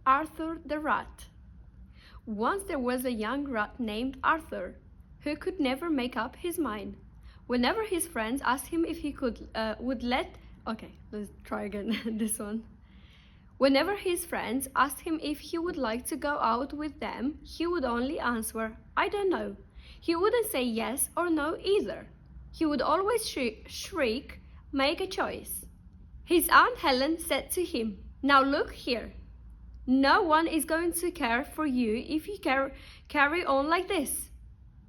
Arthur the Rat. Once there was a young rat named Arthur, who could never make up his mind. Whenever his friends asked him if he let's try again this one. Whenever his friends asked him if he would like to go out with them, he would only answer, "I don't know." He wouldn't say yes or no either. He would always shriek, "Make a choice." His Aunt Helen said to him, "Now look here. No one is going to care for you if you carry on like this.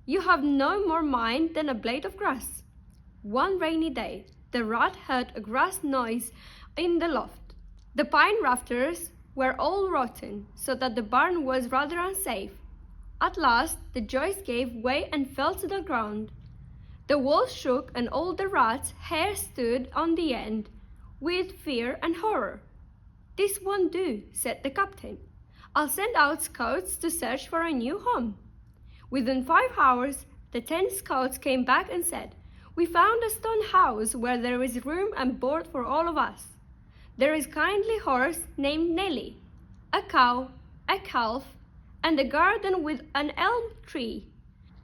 You have no more mind than a blade of grass." One rainy day, the rat heard a grass noise in the loft. The pine rafters were all rotten, so that the barn was rather unsafe. At last, the joist gave way and fell to the ground. The walls shook, and all the rat's hair stood on the end, with fear and horror. "This won't do," said the captain. "I'll send out scouts to search for a new home." Within 5 hours, the 10 scouts came back and said, "We found a stone house where there is room and board for all of us. There is a kindly horse named Nelly, a cow, a calf, and a garden with an elm tree."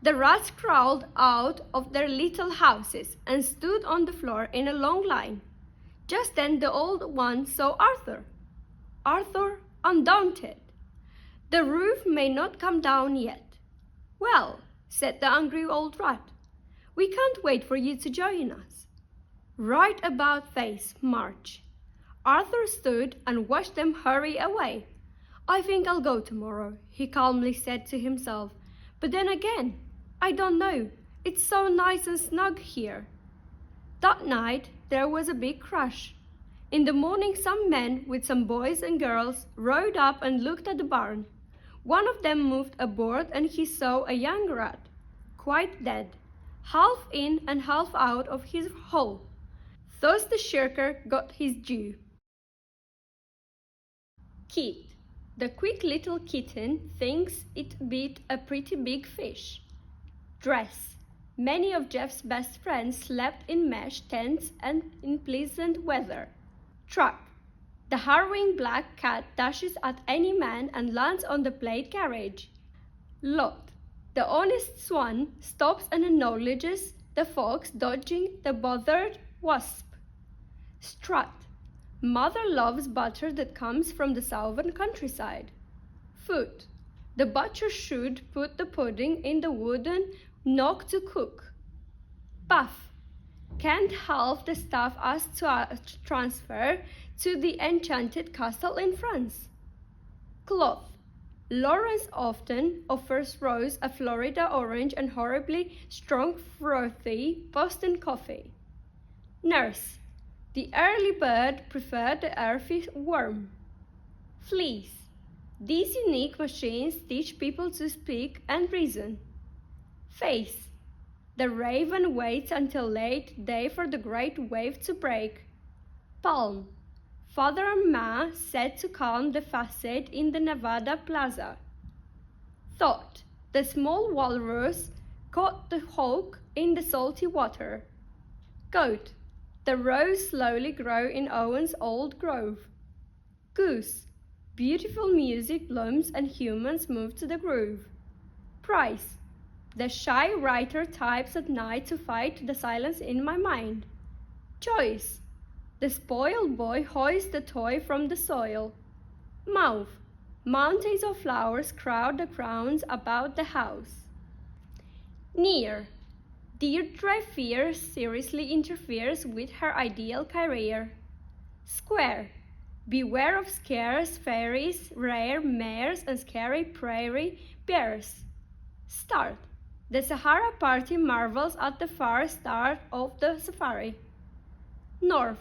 The rats crawled out of their little houses and stood on the floor in a long line. Just then the old one saw Arthur. Arthur, undaunted. "The roof may not come down yet." "Well," said the angry old rat, "we can't wait for you to join us." Right about face, march. Arthur stood and watched them hurry away. "I think I'll go tomorrow," he calmly said to himself. "But then again, I don't know. It's so nice and snug here." That night there was a big crash. In the morning some men with some boys and girls rode up and looked at the barn. One of them moved a board and he saw a young rat, quite dead, half in and half out of his hole. Thus the shirker got his due. Kit. The quick little kitten thinks it beat a pretty big fish. Dress. Many of Jeff's best friends slept in mesh tents and in pleasant weather. Trap. The harrowing black cat dashes at any man and lands on the plate carriage. Lot. The honest swan stops and acknowledges the fox dodging the bothered wasp. Strut. Mother loves butter that comes from the southern countryside. Foot. The butcher should put the pudding in the wooden knock to cook. Puff. Can't half the staff asked to transfer to the enchanted castle in France. Cloth. Lawrence often offers Rose a Florida orange and horribly strong frothy Boston coffee. Nurse. The early bird preferred the earthy worm. Fleece. These unique machines teach people to speak and reason. Face. The raven waits until late day for the great wave to break. Palm. Father and Ma said to calm the facade in the Nevada Plaza. Thought. The small walrus caught the hawk in the salty water. Goat. The rose slowly grow in Owen's old grove. Goose. Beautiful music blooms and humans move to the groove. Price. The shy writer types at night to fight the silence in my mind. Choice. The spoiled boy hoists the toy from the soil. Mouth. Mountains of flowers crowd the grounds about the house. Near. Deirdre Fear seriously interferes with her ideal career. Square. Beware of scarce fairies, rare mares, and scary prairie bears. Start. The Sahara party marvels at the far start of the safari. North.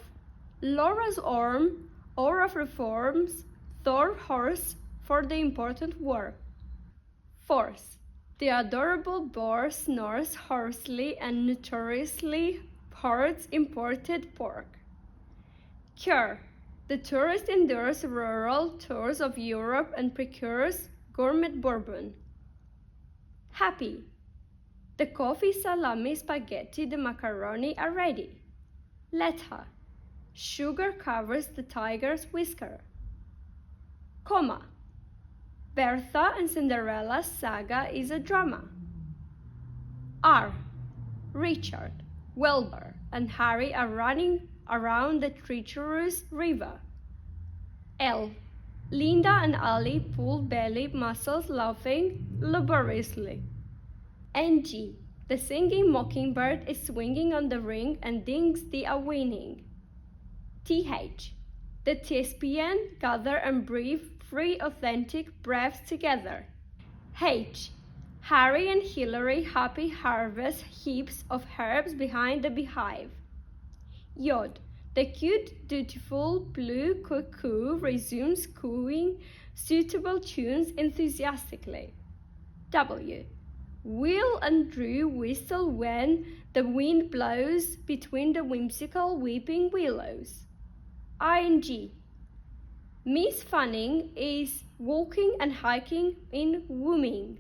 Laura's arm, or of reforms, Thor horse for the important war. Force. The adorable boar snores hoarsely and notoriously hoards imported pork. Cure. The tourist endures rural tours of Europe and procures gourmet bourbon. Happy. The coffee, salami, spaghetti, the macaroni are ready. Letha. Sugar covers the tiger's whisker. Comma. Bertha and Cinderella's saga is a drama. R. Richard, Wilbur, and Harry are running around the treacherous river. L. Linda and Ali pull belly muscles laughing laboriously. G. The singing mockingbird is swinging on the ring and thinks they are winning. Th. The thespian gather and breathe 3 authentic breaths together. H. Harry and Hilary happy harvest heaps of herbs behind the beehive. J. The cute, dutiful blue cuckoo resumes cooing suitable tunes enthusiastically. W. Will and Drew whistle when the wind blows between the whimsical weeping willows. Ing. Miss Fanning is walking and hiking in Wooming.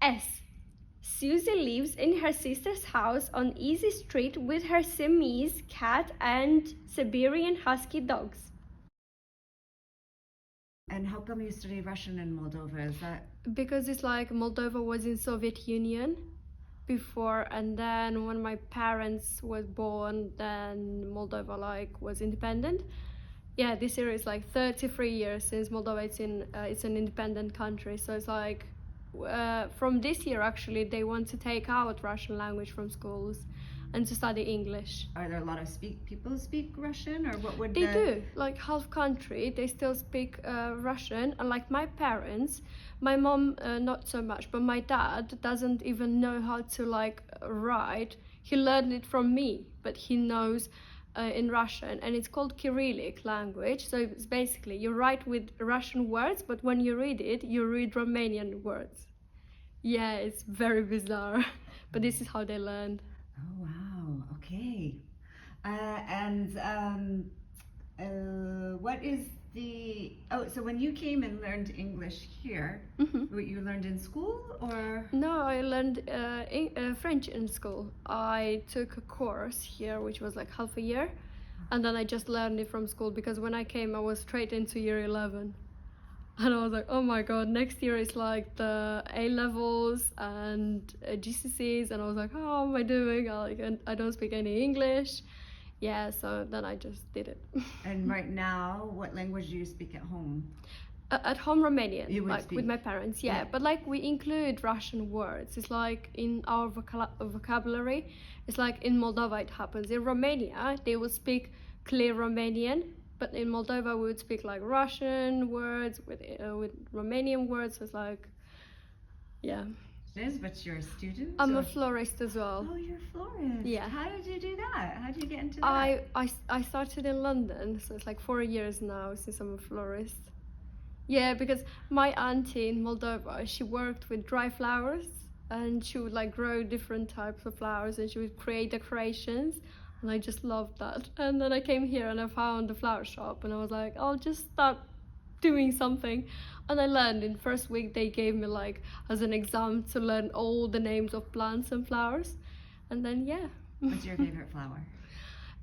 S. Susie lives in her sister's house on Easy Street with her Siamese cat and Siberian husky dogs. And how come you study Russian in Moldova? Is that Because it's like Moldova was in Soviet Union before, and then when my parents was born, then Moldova like was independent. Yeah, this year is like 33 years since Moldova it's an independent country. So it's like from this year actually they want to take out Russian language from schools and to study English. Are there a lot of people who speak Russian, or what would They do, like half country they still speak Russian, and like my parents, my mom not so much, but my dad doesn't even know how to like write. He learned it from me, but he knows in Russian, and it's called Cyrillic language. So it's basically you write with Russian words, but when you read it, you read Romanian words. Yeah, it's very bizarre, but this is how they learned. Oh wow, okay. What is so when you came and learned English here, what you learned in school, or? No, I learned French in school. I took a course here, which was like half a year, and then I just learned it from school, because when I came, I was straight into year 11. And I was like, oh my god, next year is like the A levels and GCSEs, and I was like, how am I doing? I don't speak any English. Yeah, so then I just did it. And right now, what language do you speak at home? At home, Romanian, You would like speak. with my parents, yeah. But like we include Russian words. It's like in our vocabulary. It's like in Moldova it happens. In Romania, they will speak clear Romanian, but in Moldova we would speak like Russian words with Romanian words. So it's like, yeah. It is, but you're a student? I'm a florist as well. Oh, you're a florist. Yeah. How did you do that? How did you get into that? I started in London, so it's like 4 years now since I'm a florist. Yeah, because my auntie in Moldova, she worked with dry flowers, and she would like grow different types of flowers, and she would create decorations, and I just loved that. And then I came here and I found the flower shop, and I was like, I'll just start doing something. And I learned in first week they gave me like as an exam to learn all the names of plants and flowers, and then yeah. What's your favorite flower?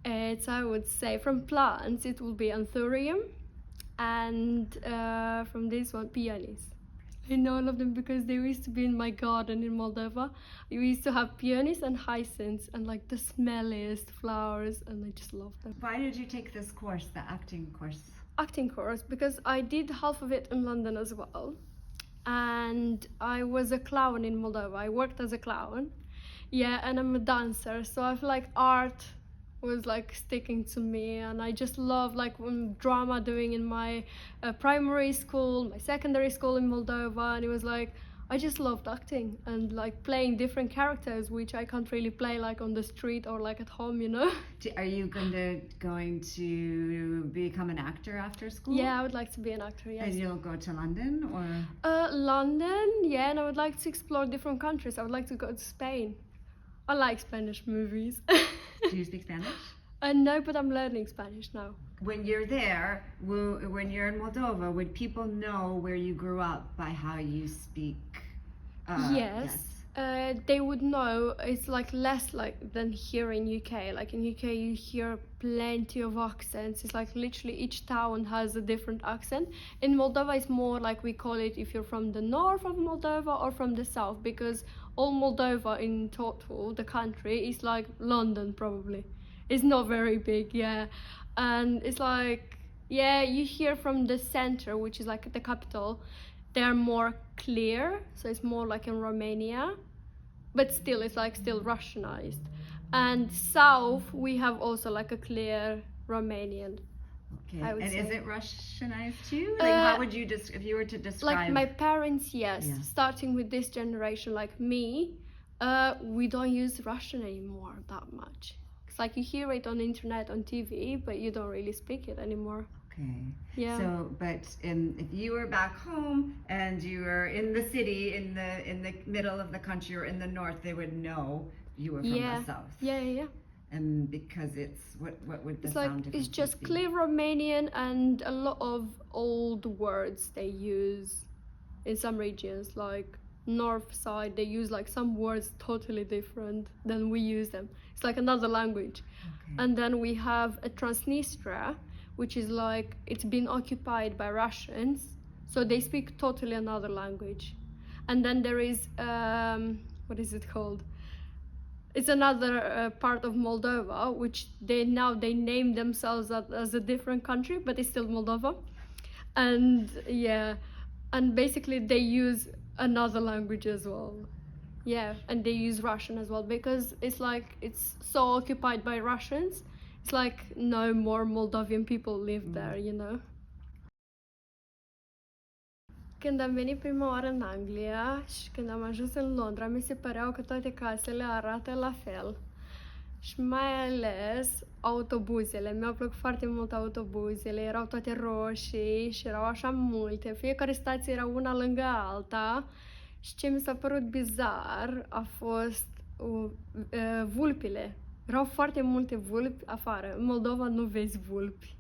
It's, I would say, from plants it will be anthurium, and from this one, peonies. I know all of them because they used to be in my garden in Moldova. We used to have peonies and hyacinths, and like the smelliest flowers, and I just love them. Why did you take this course, the acting course? Acting course, because I did half of it in London as well, and I was a clown in Moldova. I worked as a clown, yeah, and I'm a dancer, so I feel like art was like sticking to me, and I just love like drama doing in my primary school, my secondary school in Moldova, and it was like I just loved acting and like playing different characters, which I can't really play like on the street or like at home, you know. Are you going to become an actor after school? Yeah, I would like to be an actor, yes. And you'll go to London, or? London, yeah, and I would like to explore different countries. I would like to go to Spain. I like Spanish movies. Do you speak Spanish? No, but I'm learning Spanish now. When you're there, when you're in Moldova, would people know where you grew up by how you speak? Yes. they would know. It's like less like than here in UK. Like in UK you hear plenty of accents. It's like literally each town has a different accent. In Moldova it's more like we call it if you're from the north of Moldova or from the south, because all Moldova in total, the country, is like London probably. It's not very big, yeah. And it's like, yeah, you hear from the center, which is like the capital, they're more clear, so it's more like in Romania, but still it's like still Russianized. And south we have also like a clear Romanian. Okay. I would And say. is it Russianized too? Like how would you if you were to describe? Like my parents, yes. Yeah. Starting with this generation, like me, we don't use Russian anymore that much. It's like you hear it on internet, on TV, but you don't really speak it anymore. Okay. Yeah. So, but if you were back home and you were in the city, in the middle of the country or in the north, they would know you were from the south. Yeah. And because it's what would the It's sound like difference it's just be? clear Romanian and a lot of old words they use in some regions, like north side they use like some words totally different than we use them. It's like another language. Okay. And then we have a Transnistria, which is like it's been occupied by Russians, so they speak totally another language. And then there is what is it called? It's another part of Moldova, which they name themselves as a different country, but it's still Moldova. And yeah, and basically they use another language as well. Yeah, and they use Russian as well because it's like it's so occupied by Russians. It's like no more Moldovan people live there, you know. Când am venit prima oară în Anglia și când am ajuns în Londra, mi se păreau că toate casele arată la fel. Și mai ales autobuzele. Mi-au plăcut foarte mult autobuzele, erau toate roșii și erau așa multe. Fiecare stație era una lângă alta. Și ce mi s-a părut bizar a fost vulpile. Erau foarte multe vulpi afară. În Moldova nu vezi vulpi.